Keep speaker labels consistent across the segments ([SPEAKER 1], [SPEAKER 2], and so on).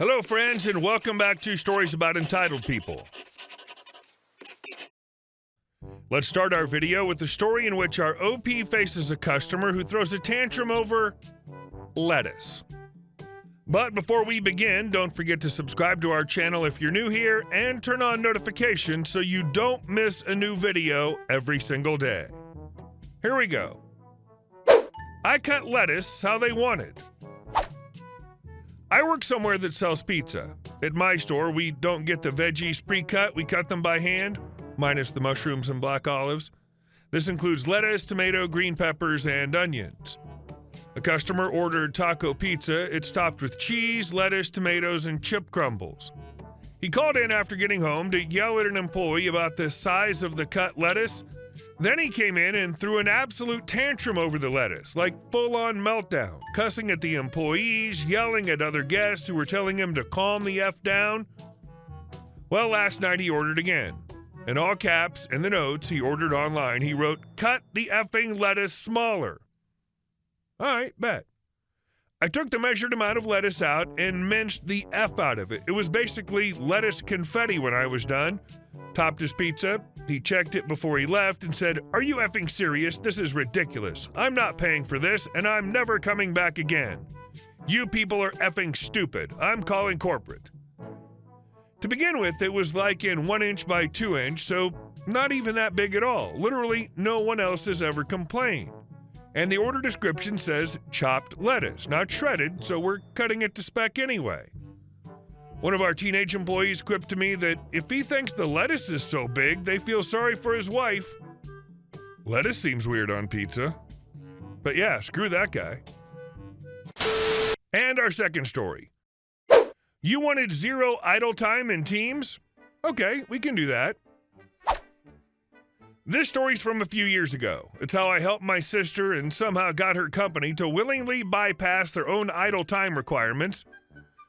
[SPEAKER 1] Hello, friends, and welcome back to Stories About Entitled People. Let's start our video with the story in which our OP faces a customer who throws a tantrum over lettuce. But before we begin, don't forget to subscribe to our channel if you're new here and turn on notifications so you don't miss a new video every single day. Here we go. I cut lettuce how they wanted. I work somewhere that sells pizza. At my store, we don't get the veggies pre-cut, we cut them by hand, minus the mushrooms and black olives. This includes lettuce, tomato, green peppers, and onions. A customer ordered taco pizza. It's topped with cheese, lettuce, tomatoes, and chip crumbles. He called in after getting home to yell at an employee about the size of the cut lettuce. Then he came in and threw an absolute tantrum over the lettuce, like full-on meltdown, cussing at the employees, yelling at other guests who were telling him to calm the F down. Well, last night he ordered again. In all caps, in the notes he ordered online, he wrote, "Cut the effing lettuce smaller." All right, bet. I took the measured amount of lettuce out and minced the F out of it. It was basically lettuce confetti when I was done. Topped his pizza. He checked it before he left and said, "Are you effing serious? This is ridiculous. I'm not paying for this, and I'm never coming back again. You people are effing stupid. I'm calling corporate." To begin with, it was like in 1 inch by 2 inch, so not even that big at all. Literally, no one else has ever complained. And the order description says chopped lettuce, not shredded, so we're cutting it to spec anyway. One of our teenage employees quipped to me that if he thinks the lettuce is so big, they feel sorry for his wife. Lettuce seems weird on pizza. But yeah, screw that guy. And our second story. You wanted zero idle time in Teams? Okay, we can do that. This story's from a few years ago. It's how I helped my sister and somehow got her company to willingly bypass their own idle time requirements.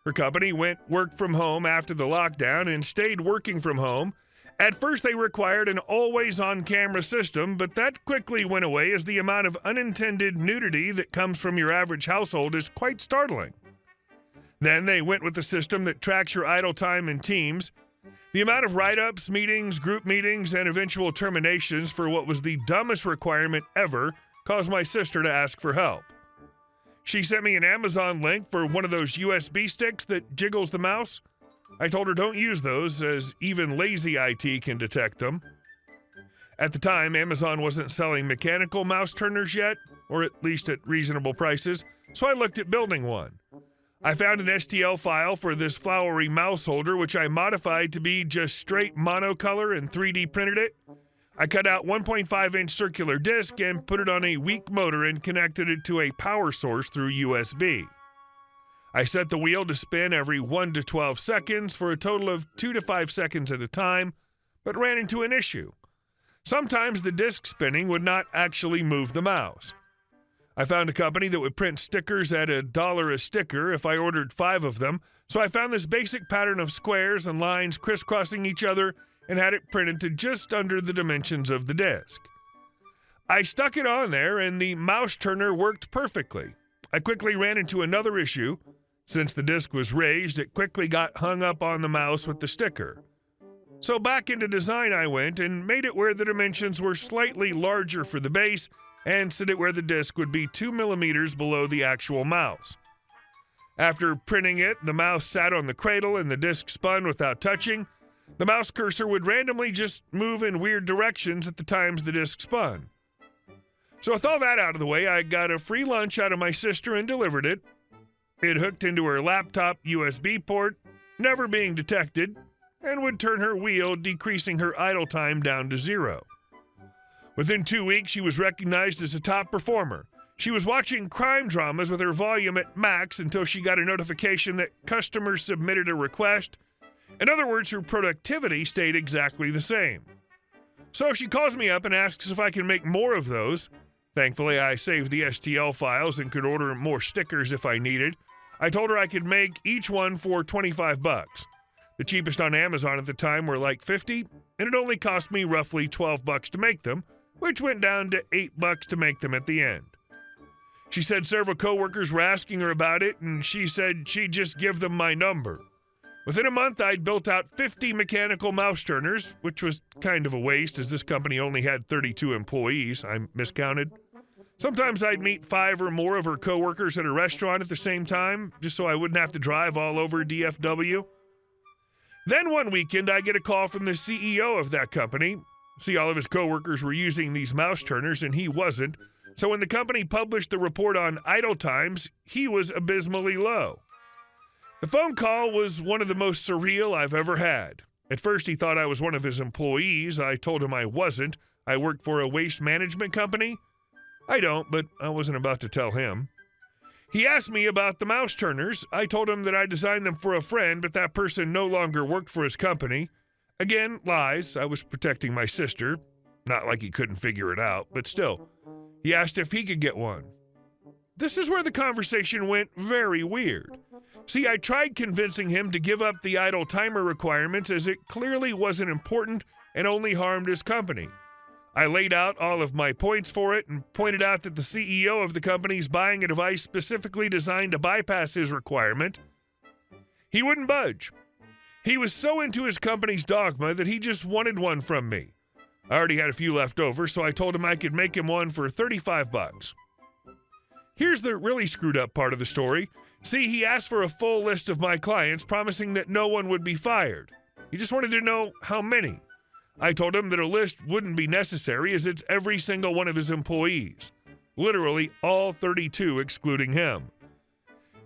[SPEAKER 1] Her company worked from home after the lockdown and stayed working from home. At first, they required an always-on camera system, but that quickly went away as the amount of unintended nudity that comes from your average household is quite startling. Then they went with a system that tracks your idle time in Teams. The amount of write-ups, meetings, group meetings, and eventual terminations for what was the dumbest requirement ever caused my sister to ask for help. She sent me an Amazon link for one of those USB sticks that jiggles the mouse. I told her don't use those, as even lazy IT can detect them. At the time, Amazon wasn't selling mechanical mouse turners yet, or at least at reasonable prices, so I looked at building one. I found an STL file for this flowery mouse holder, which I modified to be just straight monocolor and 3D printed it. I cut out 1.5-inch circular disc and put it on a weak motor and connected it to a power source through USB. I set the wheel to spin every 1 to 12 seconds for a total of 2 to 5 seconds at a time, but ran into an issue. Sometimes the disc spinning would not actually move the mouse. I found a company that would print stickers at $1 a sticker if I ordered 5 of them, so I found this basic pattern of squares and lines crisscrossing each other and had it printed to just under the dimensions of the disc. I stuck it on there and the mouse turner worked perfectly. I quickly ran into another issue. Since the disc was raised, it quickly got hung up on the mouse with the sticker. So back into design I went and made it where the dimensions were slightly larger for the base and set it where the disc would be 2 millimeters below the actual mouse. After printing it, the mouse sat on the cradle and the disc spun without touching. The mouse cursor would randomly just move in weird directions at the times the disc spun. So with all that out of the way, I got a free lunch out of my sister and delivered it. It hooked into her laptop USB port, never being detected, and would turn her wheel, decreasing her idle time down to 0. Within 2 weeks, she was recognized as a top performer. She was watching crime dramas with her volume at max until she got a notification that customers submitted a request. In other words, her productivity stayed exactly the same. So she calls me up and asks if I can make more of those. Thankfully, I saved the STL files and could order more stickers if I needed. I told her I could make each one for $25. The cheapest on Amazon at the time were like $50, and it only cost me roughly $12 to make them, which went down to $8 to make them at the end. She said several coworkers were asking her about it, and she said she'd just give them my number. Within a month, I'd built out 50 mechanical mouse turners, which was kind of a waste as this company only had 32 employees. I miscounted. Sometimes I'd meet 5 or more of her coworkers at a restaurant at the same time, just so I wouldn't have to drive all over DFW. Then one weekend, I get a call from the CEO of that company. See, all of his coworkers were using these mouse turners, and he wasn't. So when the company published the report on idle times, he was abysmally low. The phone call was one of the most surreal I've ever had. At first, he thought I was one of his employees. I told him I wasn't. I worked for a waste management company. I don't, but I wasn't about to tell him. He asked me about the mouse turners. I told him that I designed them for a friend, but that person no longer worked for his company. Again, lies. I was protecting my sister. Not like he couldn't figure it out, but still. He asked if he could get one. This is where the conversation went very weird. See, I tried convincing him to give up the idle timer requirements as it clearly wasn't important and only harmed his company. I laid out all of my points for it and pointed out that the CEO of the company is buying a device specifically designed to bypass his requirement. He wouldn't budge. He was so into his company's dogma that he just wanted one from me. I already had a few left over, so I told him I could make him one for $35. Here's the really screwed up part of the story. See, he asked for a full list of my clients, promising that no one would be fired. He just wanted to know how many. I told him that a list wouldn't be necessary as it's every single one of his employees. Literally all 32 excluding him.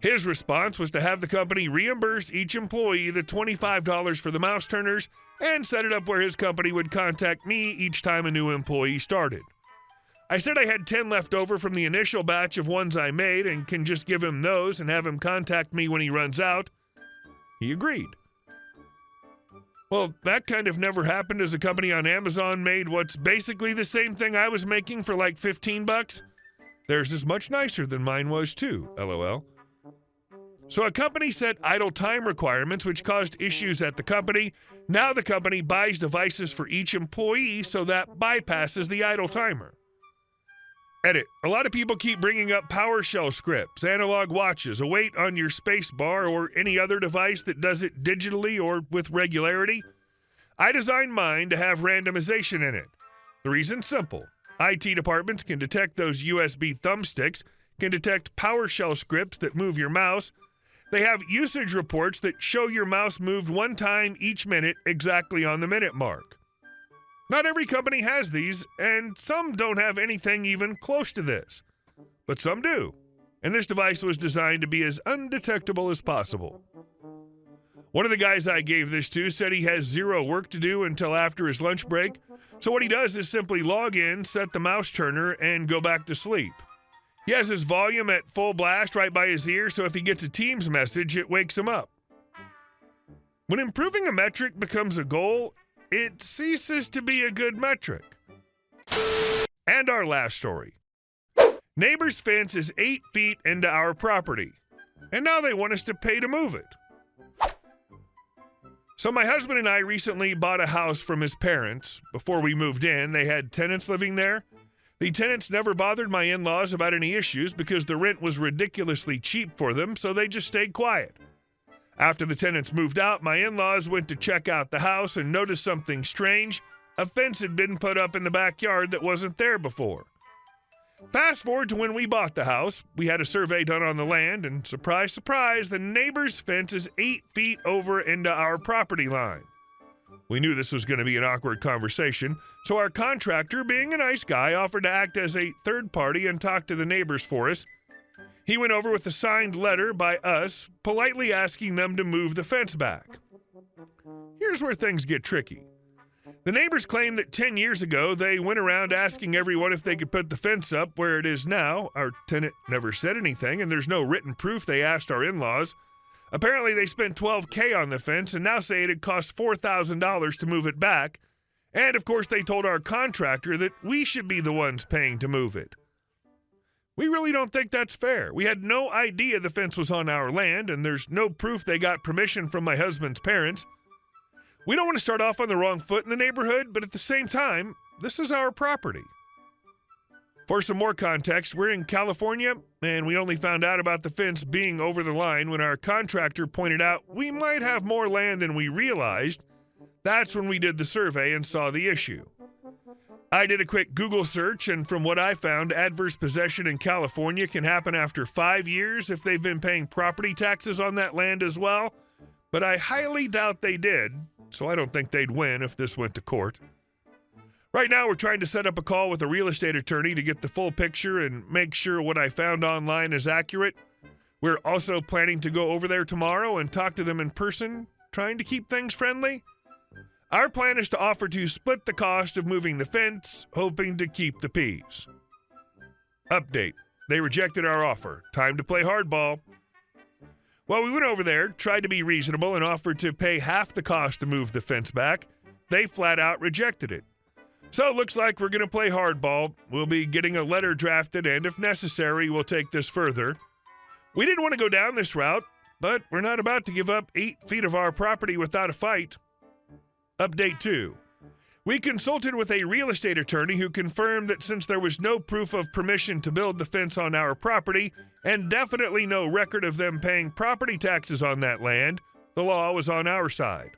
[SPEAKER 1] His response was to have the company reimburse each employee the $25 for the mouse turners and set it up where his company would contact me each time a new employee started. I said I had 10 left over from the initial batch of ones I made and can just give him those and have him contact me when he runs out. He agreed. Well, that kind of never happened as a company on Amazon made what's basically the same thing I was making for like $15. Theirs is much nicer than mine was too, LOL. So a company set idle time requirements which caused issues at the company. Now the company buys devices for each employee so that bypasses the idle timer. Edit. A lot of people keep bringing up PowerShell scripts, analog watches, a weight on your space bar, or any other device that does it digitally or with regularity. I designed mine to have randomization in it. The reason's simple. IT departments can detect those USB thumbsticks, can detect PowerShell scripts that move your mouse. They have usage reports that show your mouse moved one time each minute exactly on the minute mark. Not every company has these, and some don't have anything even close to this. But some do, and this device was designed to be as undetectable as possible. One of the guys I gave this to said he has zero work to do until after his lunch break, so what he does is simply log in, set the mouse turner, and go back to sleep. He has his volume at full blast right by his ear, so if he gets a Teams message, it wakes him up. When improving a metric becomes a goal, it ceases to be a good metric. And our last story. Neighbor's fence is 8 feet into our property, and now they want us to pay to move it. So my husband and I recently bought a house from his parents. Before we moved in, they had tenants living there. The tenants never bothered my in-laws about any issues because the rent was ridiculously cheap for them, so they just stayed quiet. After the tenants moved out, my in-laws went to check out the house and noticed something strange. A fence had been put up in the backyard that wasn't there before. Fast forward to when we bought the house. We had a survey done on the land, and surprise, surprise, the neighbor's fence is 8 feet over into our property line. We knew this was going to be an awkward conversation, so our contractor, being a nice guy, offered to act as a third party and talk to the neighbors for us. He went over with a signed letter by us, politely asking them to move the fence back. Here's where things get tricky. The neighbors claim that 10 years ago, they went around asking everyone if they could put the fence up where it is now. Our tenant never said anything, and there's no written proof they asked our in-laws. Apparently, they spent $12,000 on the fence and now say it had cost $4,000 to move it back. And, of course, they told our contractor that we should be the ones paying to move it. We really don't think that's fair. We had no idea the fence was on our land, and there's no proof they got permission from my husband's parents. We don't want to start off on the wrong foot in the neighborhood, but at the same time, this is our property. For some more context, we're in California, and we only found out about the fence being over the line when our contractor pointed out we might have more land than we realized. That's when we did the survey and saw the issue. I did a quick Google search, and from what I found, adverse possession in California can happen after 5 years if they've been paying property taxes on that land as well, but I highly doubt they did, so I don't think they'd win if this went to court. Right now, we're trying to set up a call with a real estate attorney to get the full picture and make sure what I found online is accurate. We're also planning to go over there tomorrow and talk to them in person, trying to keep things friendly. Our plan is to offer to split the cost of moving the fence, hoping to keep the peace. Update. They rejected our offer. Time to play hardball. Well, we went over there, tried to be reasonable, and offered to pay half the cost to move the fence back. They flat out rejected it. So it looks like we're going to play hardball. We'll be getting a letter drafted, and if necessary, we'll take this further. We didn't want to go down this route, but we're not about to give up 8 feet of our property without a fight. Update 2. We consulted with a real estate attorney who confirmed that since there was no proof of permission to build the fence on our property, and definitely no record of them paying property taxes on that land, the law was on our side.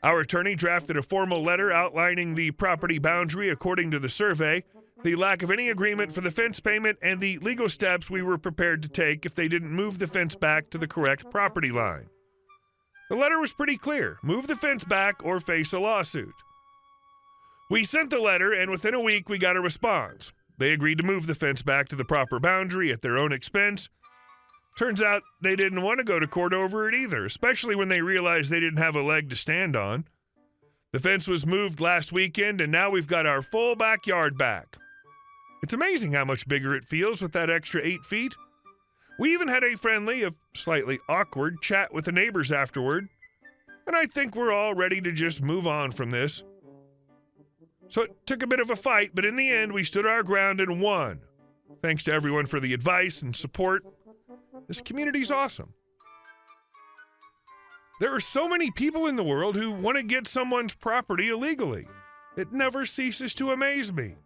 [SPEAKER 1] Our attorney drafted a formal letter outlining the property boundary according to the survey, the lack of any agreement for the fence payment, and the legal steps we were prepared to take if they didn't move the fence back to the correct property line. The letter was pretty clear: move the fence back or face a lawsuit. We sent the letter, and within a week we got a response. They agreed to move the fence back to the proper boundary at their own expense. Turns out they didn't want to go to court over it either, especially when they realized they didn't have a leg to stand on. The fence was moved last weekend, and now we've got our full backyard back. It's amazing how much bigger it feels with that extra 8 feet. We even had a friendly, if slightly awkward, chat with the neighbors afterward, and I think we're all ready to just move on from this. So it took a bit of a fight, but in the end, we stood our ground and won. Thanks to everyone for the advice and support. This community's awesome. There are so many people in the world who want to get someone's property illegally. It never ceases to amaze me.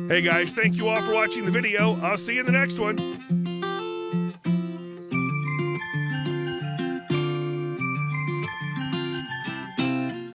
[SPEAKER 1] Hey guys, thank you all for watching the video. I'll see you in the next one.